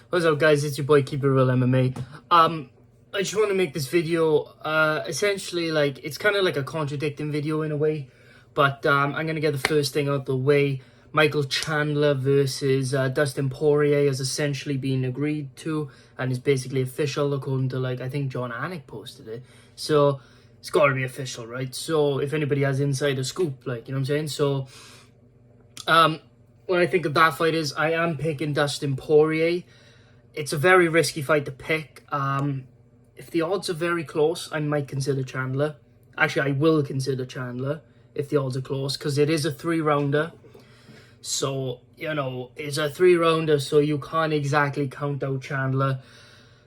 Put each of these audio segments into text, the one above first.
What's up, guys? It's your boy Keep It Real MMA. I just want to make this video, essentially, like, it's kind of like a contradicting video in a way, but I'm going to get the first thing out the way. Michael Chandler versus Dustin Poirier has essentially been agreed to and is basically official, according to, like, I think John Anik posted it. So it's got to be official, right? So if anybody has insider scoop, like, you know what I'm saying? So what I think of that fight is I am picking Dustin Poirier. It's a very risky fight to pick. If the odds are very close, I might consider Chandler. Actually, I will consider Chandler if the odds are close, because it is a 3-rounder. So, you know, it's a 3-rounder, so you can't exactly count out Chandler.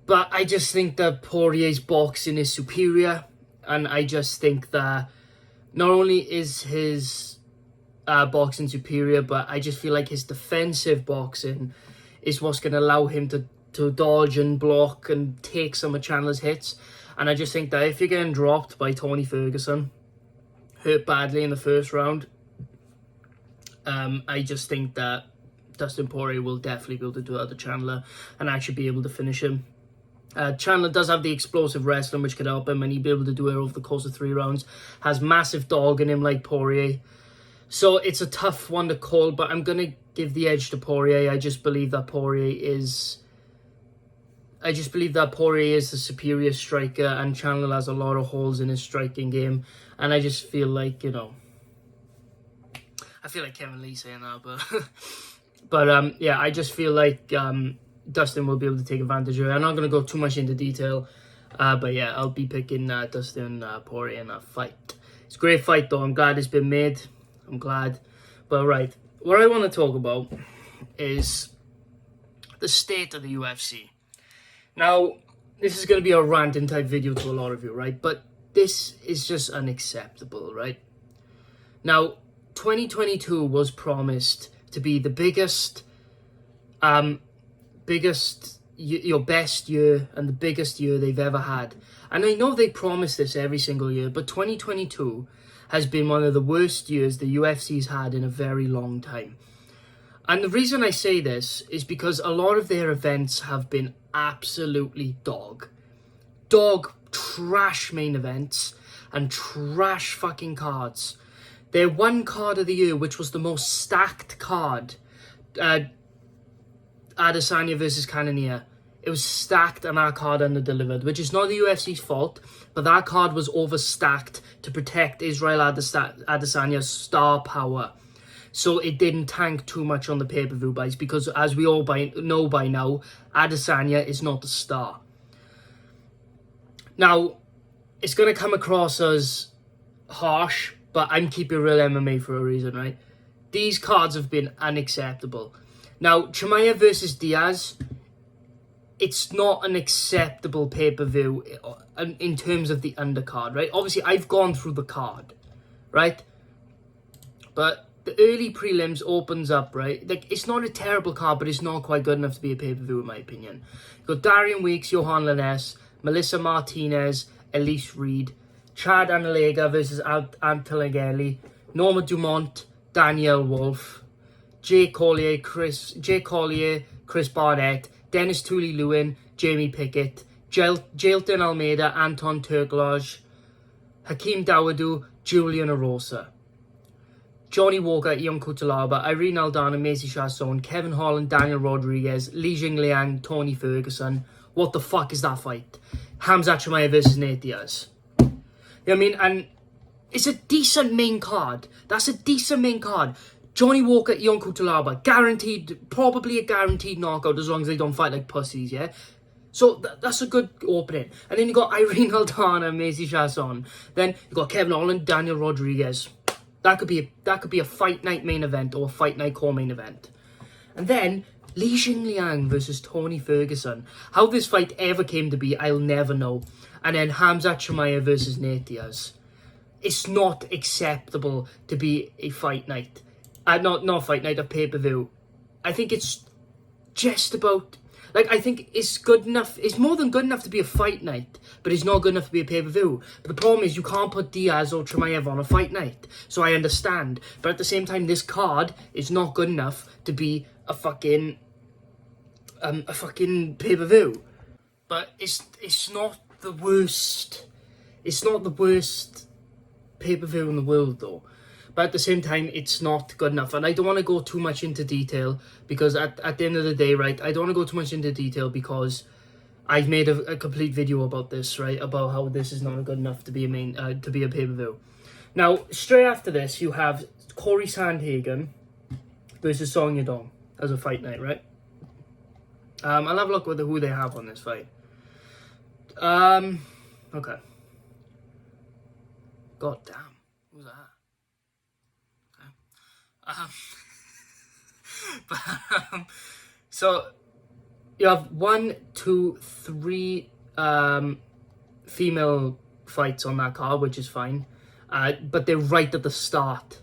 But I just think that Poirier's boxing is superior. And I just think that not only is his boxing superior, but I just feel like his defensive boxing is what's going to allow him to dodge and block and take some of Chandler's hits. And I just think that if you're getting dropped by Tony Ferguson, hurt badly in the first round, I just think that Dustin Poirier will definitely be able to do it to Chandler and actually be able to finish him. Chandler does have the explosive wrestling, which could help him, and he'd be able to do it over the course of 3 rounds. Has massive dog in him like Poirier. So it's a tough one to call, but I'm going to give the edge to Poirier. I just believe that Poirier is the superior striker, and Chandler has a lot of holes in his striking game. And I just feel like, you know, I feel like Kevin Lee saying that, but yeah, I just feel like Dustin will be able to take advantage of it. I'm not going to go too much into detail, but yeah, I'll be picking Dustin Poirier in that fight. It's a great fight, though. I'm glad it's been made. I'm glad. But right, what I want to talk about is the state of the UFC. Now, this is going to be a ranting type video to a lot of you, right? But this is just unacceptable, right? Now, 2022 was promised to be the biggest, your best year and the biggest year they've ever had. And I know they promise this every single year, but 2022 has been one of the worst years the UFC's had in a very long time. And the reason I say this is because a lot of their events have been absolutely dog trash main events and trash fucking cards. Their one card of the year, which was the most stacked card, Adesanya versus Cannonier, it was stacked and that card under-delivered, which is not the UFC's fault, but that card was overstacked to protect Israel Adesanya's star power. So it didn't tank too much on the pay-per-view buys, because as we all know by now, Adesanya is not the star. Now, it's going to come across as harsh, but I'm keeping real MMA for a reason, right? These cards have been unacceptable. Now, Chimaev versus Diaz, it's not an acceptable pay-per-view in terms of the undercard, right? Obviously, I've gone through the card, right? But the early prelims opens up, right? Like, it's not a terrible card, but it's not quite good enough to be a pay-per-view, in my opinion. You've got Darian Weeks, Johan Lanes, Melissa Martinez, Elise Reed, Chad Analega versus Antalageli, Norma Dumont, Danielle Wolfe, Jay Collier, Chris Barnett, Dennis Tooley-Lewin, Jamie Pickett, Jailton Almeida, Anton Turkloj, Hakeem Dawodu, Julian Arosa, Johnny Walker, Ion Cutelaba, Irene Aldana, Macy Chasson, Kevin Holland, Daniel Rodriguez, Li Jingliang, Tony Ferguson. What the fuck is that fight? Khamzat Chimaev versus Nate Diaz. You know what I mean? And it's a decent main card. That's a decent main card. Johnny Walker, Ion Cutelaba, guaranteed, probably a guaranteed knockout as long as they don't fight like pussies, yeah? So that's a good opening. And then you got Irene Aldana, Macy Chasson. Then you got Kevin Holland, Daniel Rodriguez. That could be a fight night main event or a fight night co-main event. And then Li Jingliang versus Tony Ferguson. How this fight ever came to be, I'll never know. And then Khamzat Chimaev versus Nate Diaz. It's not acceptable to be a fight night. Not fight night, a pay-per-view. I think it's just about, like, I think it's good enough. It's more than good enough to be a fight night, but it's not good enough to be a pay-per-view. But the problem is you can't put Diaz or Chimaev on a fight night. So I understand. But at the same time, this card is not good enough to be a fucking a fucking pay-per-view. But it's not the worst. It's not the worst pay-per-view in the world, though. But at the same time, it's not good enough. And I don't want to go too much into detail, because at the end of the day, right, I don't want to go too much into detail because I've made a complete video about this, right, about how this is not good enough to be a pay-per-view. Now, straight after this, you have Corey Sandhagen versus Song Yadong as a fight night, right? I'll have a look at who they have on this fight. Okay. God damn, who's that? So you have 1, 2, 3 female fights on that card, which is fine. But they're right at the start.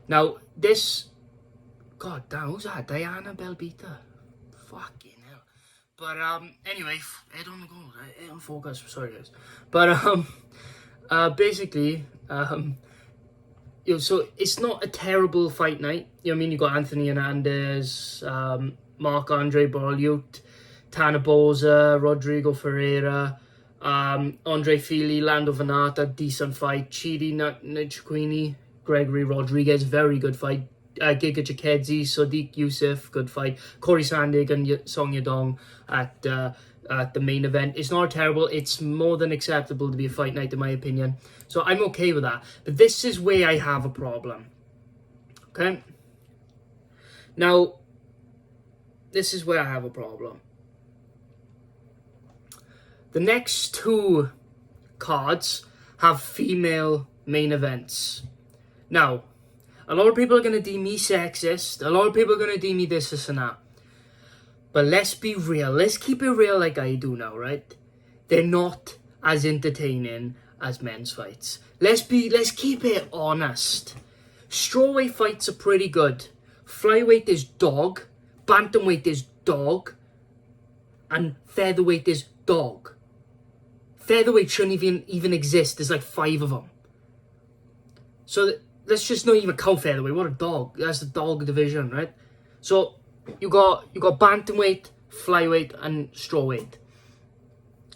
Now this, god damn, who's that? Diana Belbita. Fucking hell. But anyway, head on the goal. Head on focus. Sorry guys. But basically, so it's not a terrible fight night. You know what I mean? You got Anthony Hernandez, Marc-Andre Borliut, Tanner Boza, Rodrigo Ferreira, Andre Fili, Lando Venata, decent fight. Chidi Nchukuni, Gregory Rodriguez, very good fight. Giga Chikadze, Sodiq Yusuff, good fight. Corey Sandhagen, Song Yadong at the main event. It's not terrible. It's more than acceptable to be a fight night, in my opinion. So I'm okay with that. But this is where I have a problem. Okay? Now, this is where I have a problem. The next 2 cards have female main events. Now, a lot of people are going to deem me sexist. A lot of people are going to deem me this and that. But let's be real. Let's keep it real like I do now, right? They're not as entertaining as men's fights. Let's keep it honest. Strawweight fights are pretty good. Flyweight is dog. Bantamweight is dog. And featherweight is dog. Featherweight shouldn't even exist. There's like 5 of them. So let's just not even count featherweight. What a dog. That's the dog division, right? So you got bantamweight, flyweight, and strawweight.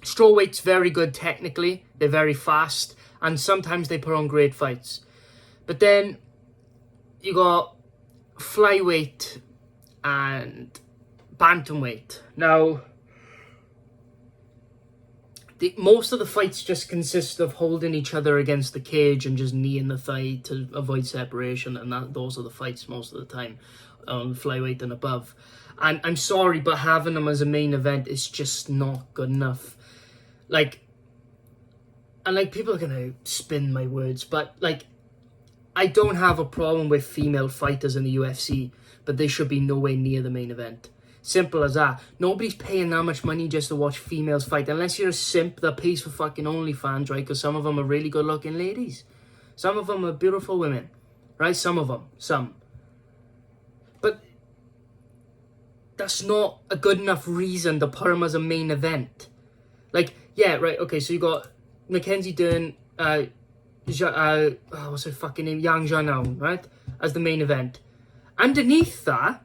Strawweight's very good technically. They're very fast, and sometimes they put on great fights. But then you got flyweight and bantamweight. Now, most of the fights just consist of holding each other against the cage and just kneeing the thigh to avoid separation, and those are the fights most of the time on flyweight and above. And I'm sorry, but having them as a main event is just not good enough. People are gonna spin my words, but I don't have a problem with female fighters in the UFC, but they should be nowhere near the main event. Simple as that. Nobody's paying that much money just to watch females fight, unless you're a simp that pays for fucking OnlyFans, right? Because some of them are really good looking ladies. Some of them are beautiful women, right? Some. But that's not a good enough reason to put them as a main event. Yeah, right, okay, so you got Mackenzie Dern, what's her fucking name? Yang Zhanao, right? As the main event. Underneath that,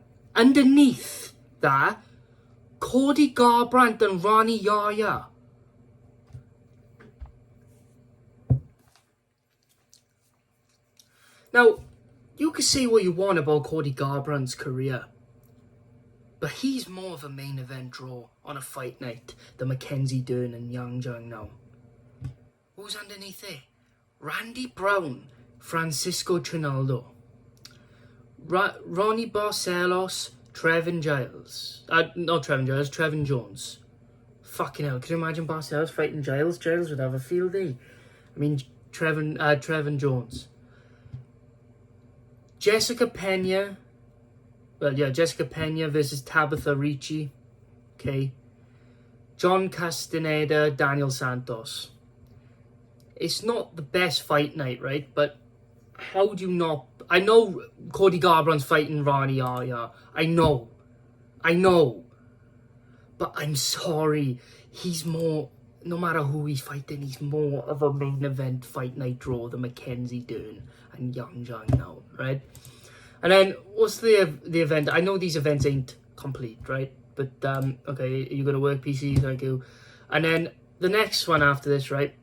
Cody Garbrandt and Rani Yahya. Now, you can say what you want about Cody Garbrandt's career, but he's more of a main event draw on a fight night than Mackenzie Dern and Yang Zhanao. Who's underneath there? Randy Brown, Francisco Trinaldo, Ronnie Barcelos, Trevin Jones. Fucking hell, can you imagine Barcelos fighting Giles? Giles would have a field day. I mean, Trevin Jones. Jessica Pena versus Tabitha Ricci. Okay. John Castaneda, Daniel Santos. It's not the best fight night, right? But how do you not... I know Cody Garbrandt's fighting Rani Yahya. I know. But I'm sorry. He's more... No matter who he's fighting, he's more of a main event fight night draw than Mackenzie Dern and Yang Zhanao, right? And then, what's the event? I know these events ain't complete, right? But okay, you're gonna work PC, thank you. And then the next one after this, right?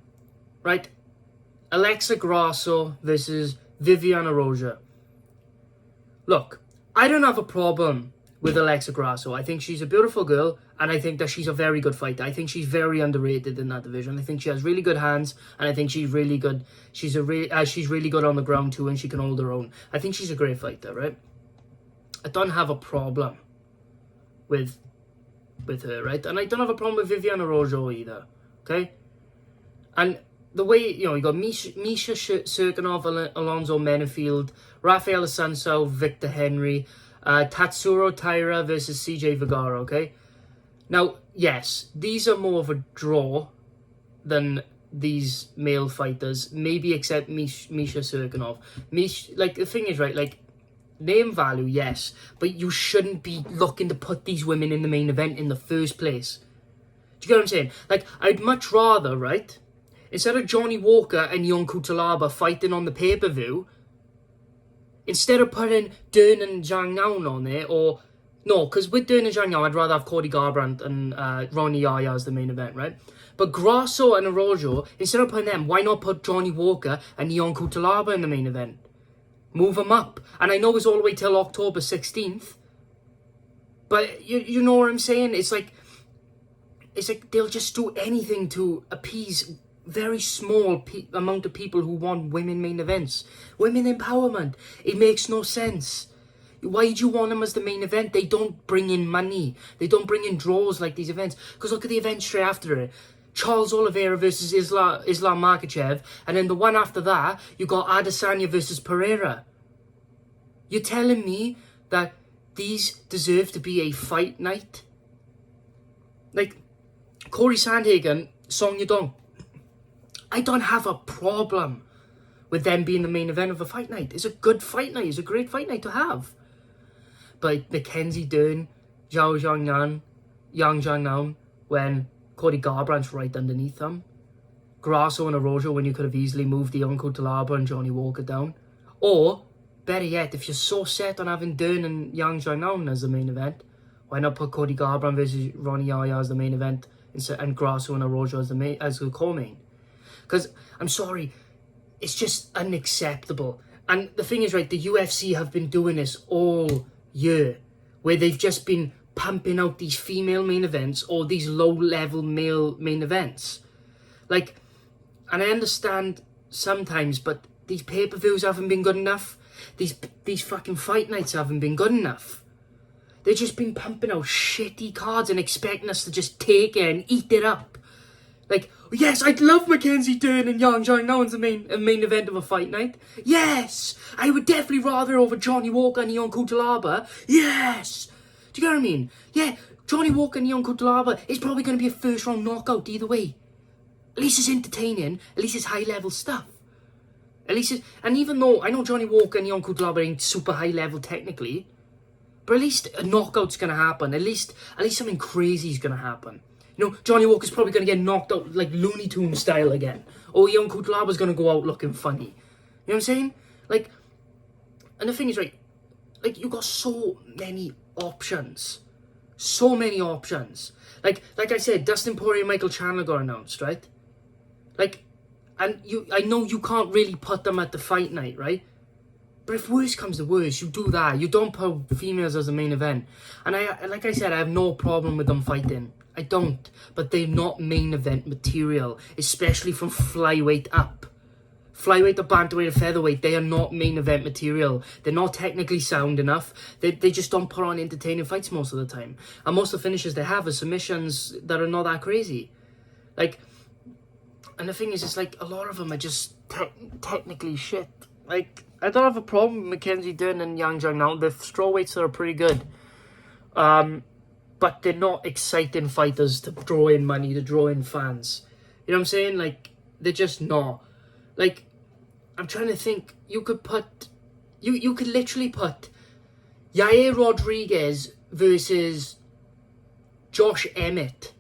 Alexa Grasso versus Viviana Roja. Look, I don't have a problem with Alexa Grasso. I think she's a beautiful girl, and I think that she's a very good fighter. I think she's very underrated in that division. I think she has really good hands, and I think she's really good. She's really good on the ground too, and she can hold her own. I think she's a great fighter, right? I don't have a problem with her, right? And I don't have a problem with Viviana Rojo either, okay? And the way, you got Misha Serkinov, Alonzo Menefield, Rafael Assunção, Victor Henry, Tatsuro Taira versus CJ Vergara, okay? Now, yes, these are more of a draw than these male fighters, maybe except Misha Serkinov. The thing is, right, name value, yes, but you shouldn't be looking to put these women in the main event in the first place. Do you get what I'm saying? I'd much rather, right, instead of Johnny Walker and Ion Cutelaba fighting on the pay-per-view, instead of putting Dern and Zhang Nao on there, because with Dern and Zhang Nao, I'd rather have Cody Garbrandt and Ronnie Yaya as the main event, right? But Grasso and Araujo, instead of putting them, why not put Johnny Walker and Ion Cutelaba in the main event? Move them up. And I know it's all the way till October 16th, but you know what I'm saying? It's like they'll just do anything to appease very small amount of people who want women main events. Women empowerment. It makes no sense. Why do you want them as the main event? They don't bring in money. They don't bring in draws like these events. Because look at the event straight after it. Charles Oliveira versus Islam Makhachev. And then the one after that, you got Adesanya versus Pereira. You're telling me that these deserve to be a fight night? Corey Sandhagen, Song Yadong. I don't have a problem with them being the main event of a fight night. It's a good fight night. It's a great fight night to have. But Mackenzie Dern, Zhao Zhangnan, Yang Zhangnan, when Cody Garbrandt's right underneath them. Grasso and Araujo when you could have easily moved the Uncle Talaba and Johnny Walker down. Or, better yet, if you're so set on having Dern and Yang Zhangnan as the main event, why not put Cody Garbrandt versus Ronnie Yaya as the main event and Grasso and Araujo as the co-main? Because, I'm sorry, it's just unacceptable. And the thing is, right, the UFC have been doing this all year, where they've just been pumping out these female main events or these low-level male main events. And I understand sometimes, but these pay-per-views haven't been good enough. These fucking fight nights haven't been good enough. They've just been pumping out shitty cards and expecting us to just take it and eat it up. Yes, I'd love Mackenzie Dern and Yang Zhangnan as the main event of a fight night. Yes, I would definitely rather over Johnny Walker and Ion Cutelaba. Yes. Do you get what I mean? Yeah, Johnny Walker and Ion Cutelaba is probably going to be a first-round knockout either way. At least it's entertaining. At least it's high-level stuff. And even though I know Johnny Walker and Ion Cutelaba ain't super high-level technically, but at least a knockout's going to happen. At least something crazy is going to happen. Johnny Walker's probably going to get knocked out like Looney Tunes style again. Or Ion Cutelaba's going to go out looking funny. You know what I'm saying? And the thing is, right, you got so many options. So many options. Like I said, Dustin Poirier and Michael Chandler got announced, right? I know you can't really put them at the fight night, right? But if worse comes to worse, you do that. You don't put females as a main event. And like I said, I have no problem with them fighting. I don't. But they're not main event material, especially from flyweight up. Flyweight to bantamweight to featherweight, they are not main event material. They're not technically sound enough. They just don't put on entertaining fights most of the time. And most of the finishes they have are submissions that are not that crazy. And the thing is, it's a lot of them are just technically shit. I don't have a problem with Mackenzie Dern and Yang Zhangnan. The strawweights are pretty good. But they're not exciting fighters to draw in money, to draw in fans. You know what I'm saying? They're just not. I'm trying to think. You could literally put Yair Rodriguez versus Josh Emmett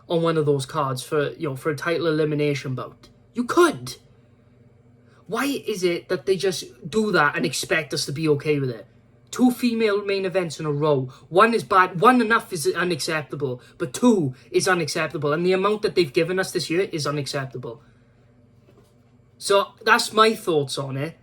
on one of those cards for a title elimination bout. You could. Why is it that they just do that and expect us to be okay with it? 2 female main events in a row. 1 is bad. 1 enough is unacceptable. But 2 is unacceptable. And the amount that they've given us this year is unacceptable. So that's my thoughts on it.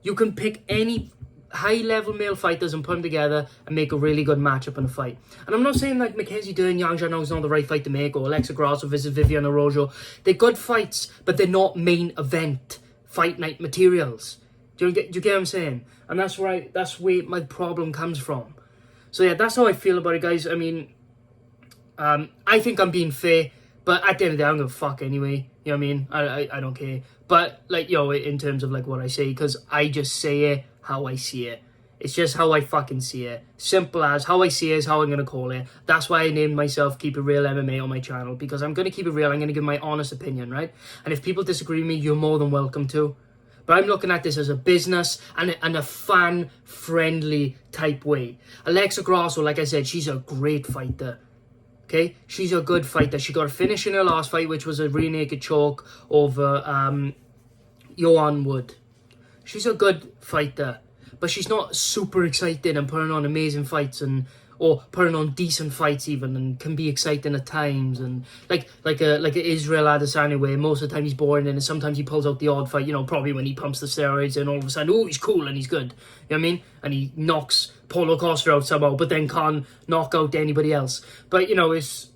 You can pick any high-level male fighters and put them together and make a really good matchup in a fight. And I'm not saying like Mackenzie Dern, Yang Zhang is not the right fight to make, or Alexa Grasso versus Viviane Araújo. They're good fights, but they're not main event fight night materials. Do you get what I'm saying? And that's where my problem comes from. So yeah, that's how I feel about it, guys. I mean, I think I'm being fair, but at the end of the day, I don't give a fuck anyway. You know what I mean? I don't care. But like, in terms of like what I say, because I just say it how I see it. It's just how I fucking see it. Simple as how I see it is how I'm going to call it. That's why I named myself Keep It Real MMA on my channel, because I'm going to keep it real. I'm going to give my honest opinion, right? And if people disagree with me, you're more than welcome to. But I'm looking at this as a business and a fan-friendly type way. Alexa Grasso, like I said, she's a great fighter. Okay? She's a good fighter. She got a finish in her last fight, which was a rear naked choke over Joanne Wood. She's a good fighter. But she's not super exciting and putting on amazing fights or putting on decent fights even, and can be exciting at times, and like a Israel Adesanya, where most of the time he's boring and sometimes he pulls out the odd fight, probably when he pumps the steroids and all of a sudden, oh, he's cool and he's good. You know what I mean? And he knocks Paulo Costa out somehow, but then can't knock out anybody else. But it's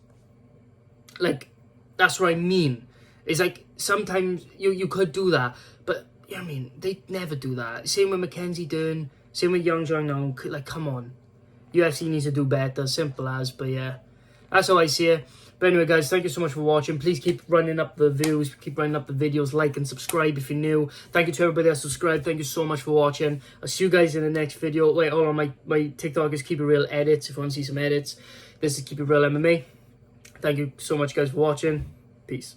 like, that's what I mean. It's like sometimes you could do that, but you know what I mean? They never do that. Same with Mackenzie Dern, same with Yang Zhang now. Like, come on. UFC needs to do better, simple as. But yeah, that's how I see it. But anyway, guys, thank you so much for watching. Please keep running up the views, keep running up the videos, like and subscribe if you're new. Thank you to everybody that subscribed. Thank you so much for watching. I'll see you guys in the next video. Wait, hold on, my TikTok is Keep It Real Edits, if you want to see some edits. This is Keep It Real MMA. Thank you so much, guys, for watching. Peace.